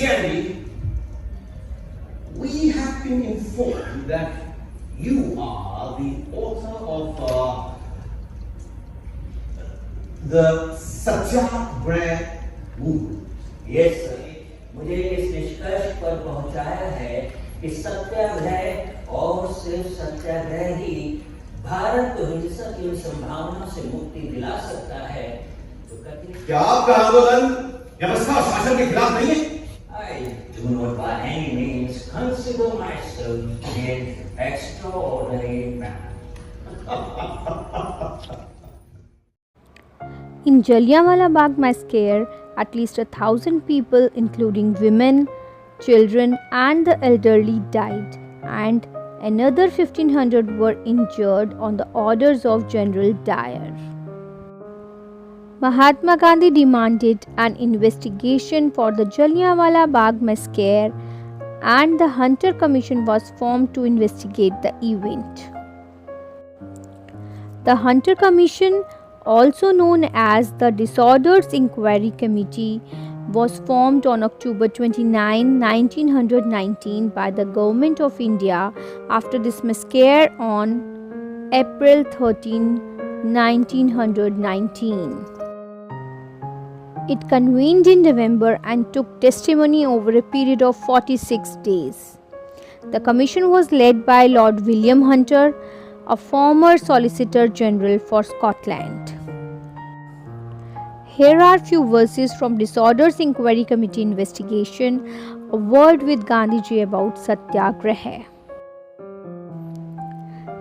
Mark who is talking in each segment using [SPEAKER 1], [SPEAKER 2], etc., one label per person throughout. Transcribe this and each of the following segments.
[SPEAKER 1] Gandhi, we have been informed that you are the author of the Satyagrah movement.
[SPEAKER 2] Yes, sir. मुझे इस निष्कर्ष पर पहुंचाया है कि सत्याग्रह और सिर्फ सत्याग्रह ही भारत को हिंसा की संभावना से मुक्ति दिला सकता है। तो
[SPEAKER 1] क्या आपका आंदोलन व्यवस्था और शासन के खिलाफ नहीं है?
[SPEAKER 2] I do not by any means consider myself an extraordinary man.
[SPEAKER 3] In Jaliawala Bagh massacre, at least 1,000 people, including women, children, and the elderly, died, and another 1,500 were injured on the orders of General Dyer. Mahatma Gandhi demanded an investigation for the Jaliawala Bagh massacre, and the Hunter Commission was formed to investigate the event. The Hunter Commission, also known as the Disorders Inquiry Committee, was formed on October 29, 1919 by the Government of India after this massacre on April 13, 1919. It convened in November and took testimony over a period of 46 days. The commission was led by Lord William Hunter, a former Solicitor General for Scotland. Here are few verses from Disorders Inquiry Committee investigation, a word with Gandhiji about Satyagraha.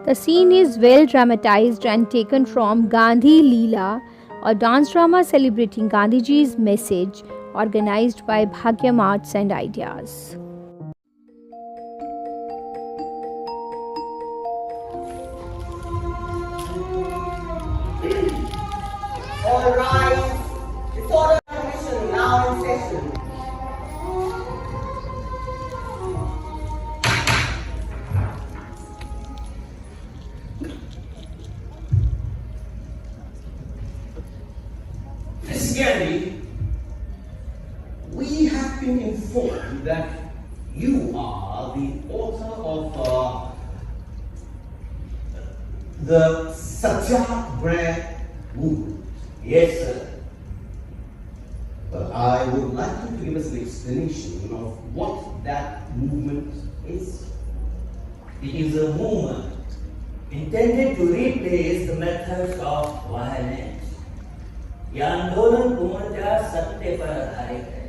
[SPEAKER 3] The scene is well dramatized and taken from Gandhi Leela, a dance drama celebrating Gandhiji's message, organized by Bhagyam Arts Ideas.
[SPEAKER 4] All rise. Disorder Commission now in session.
[SPEAKER 1] Miss Gandhi, we have been informed that you are the author of the Satyagraha movement.
[SPEAKER 2] Yes, sir.
[SPEAKER 1] But I would like you to give us an explanation of what that movement is.
[SPEAKER 2] It is a movement intended to replace the methods of violence. यह आंदोलन पूर्णतः सत्य पर आधारित है।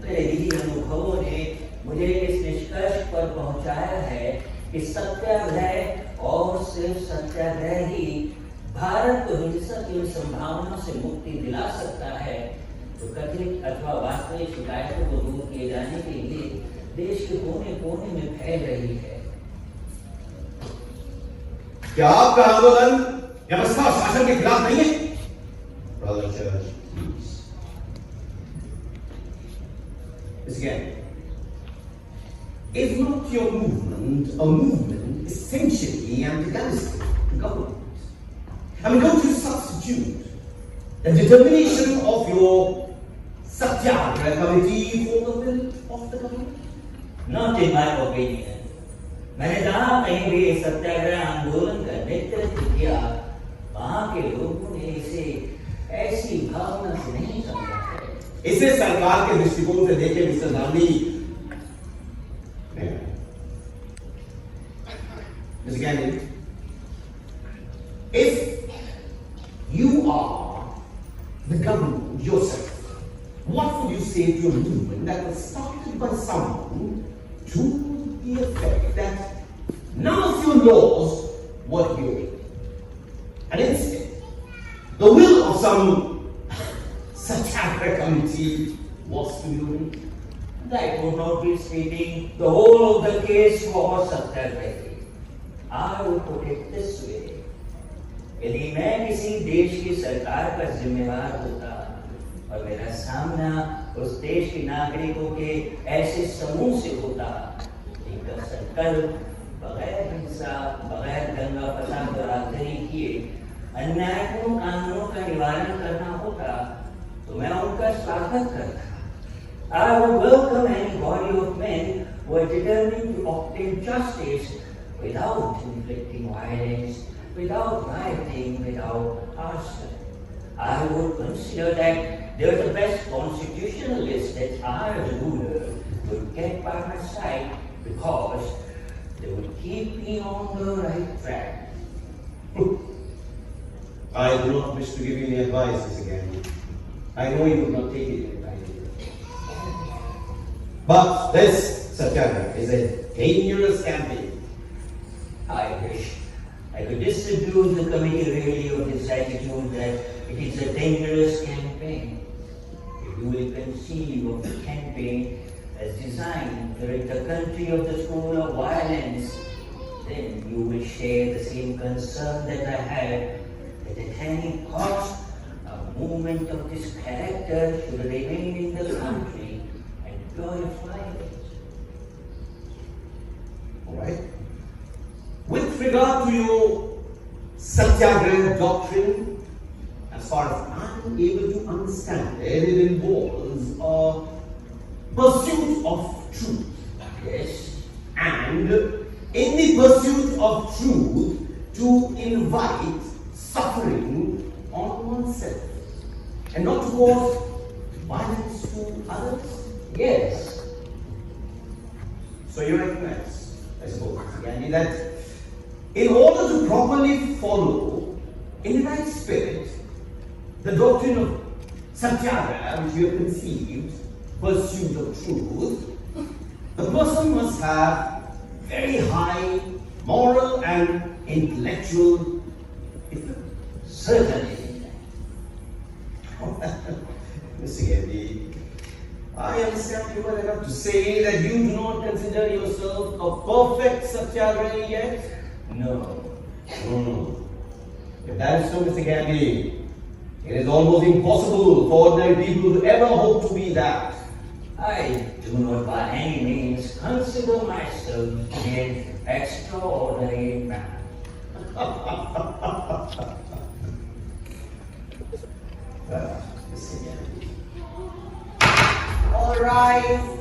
[SPEAKER 2] मेरे निजी अनुभवों ने मुझे इस निष्कर्ष पर पहुंचाया है कि सत्याग्रह और सिर्फ सत्याग्रह ही भारत को हिंसा की संभावना से मुक्ति दिला सकता है। तो कथित अथवा वास्तविक शिकायतों को दूर किए जाने के लिए देश के कोने कोने में फैल रही है।
[SPEAKER 1] क्या आपका आंदोलन व्यवस्था और शासन के खिलाफ नहीं है? Brother Church, please. Miss Gandhi, is not your movement a movement essentially antagonistic to government? I mean, don't you substitute the determination of your Satyagraha committee for the will of the government?
[SPEAKER 2] Not in my opinion. मैंने जहाँ कहीं भी सत्याग्रह आंदोलन का नेतृत्व किया, वहाँ के लोगों ने इसे ऐसी भावना से नहीं समझा है।
[SPEAKER 1] इसे सरकार के दृष्टिकोण से देखें mister Gandhi. Mr. Gandhi, if you are the government yourself, what would you say to a movement that was started by someone to the effect that none of your laws were hearing, and instead the will of some Satyagraha committee was to be read?
[SPEAKER 2] That would not be stating the whole of the case for Satyagraha. I would put it this way. यदि मैं किसी देश की सरकार का जिम्मेवार होता और मेरा सामना उस देश के नागरिकों के ऐसे समूह से होता जिनका संकल्प बगैर हिंसा, बगैर दंगा फसाद और आगजनी किए अन्यायपूर्ण कानूनों का निवारण करना होता, तो मैं उनका स्वागत करता। I would welcome any body of men who are determined to obtain justice without inflicting violence, without rioting, without arson. I would consider that they're the best constitutionalists that I, as a ruler, would get by my side because they would keep me on the right track.
[SPEAKER 1] I do not wish to give you any advice, Mr. Gandhi. I know you would not take it lightly. But this Satyagraha is a dangerous campaign.
[SPEAKER 2] I wish I could disabuse the committee really of this attitude that it is a dangerous campaign. If you will conceive of the campaign as designed to rid the country of the school of violence, then you will share the same concern that I had that at any cost a movement of this character should remain in the country and glorify it.
[SPEAKER 1] All right. With regard to your Satyagraha doctrine, as far as I'm able to understand it, it involves a pursuit of truth.
[SPEAKER 2] Yes.
[SPEAKER 1] And in the pursuit of truth, to invite suffering on oneself and not to cause violence to others.
[SPEAKER 2] Yes.
[SPEAKER 1] So you recognize, I suppose, Gandhi, that in order to properly follow in the right spirit the doctrine of Satyagraha, which you have conceived, pursuit of truth, the person must have very high moral and intellectual effort.
[SPEAKER 2] Certainly.
[SPEAKER 1] Mr. Gandhi, I understand you well enough to say that you do not consider yourself a perfect Satyagrahi yet.
[SPEAKER 2] No.
[SPEAKER 1] If that is so, Mr. Gandhi, it is almost impossible for ordinary people to ever hope to be that.
[SPEAKER 2] I do not by any means consider myself to be an extraordinary man.
[SPEAKER 1] Mr. Gandhi.
[SPEAKER 4] All rise.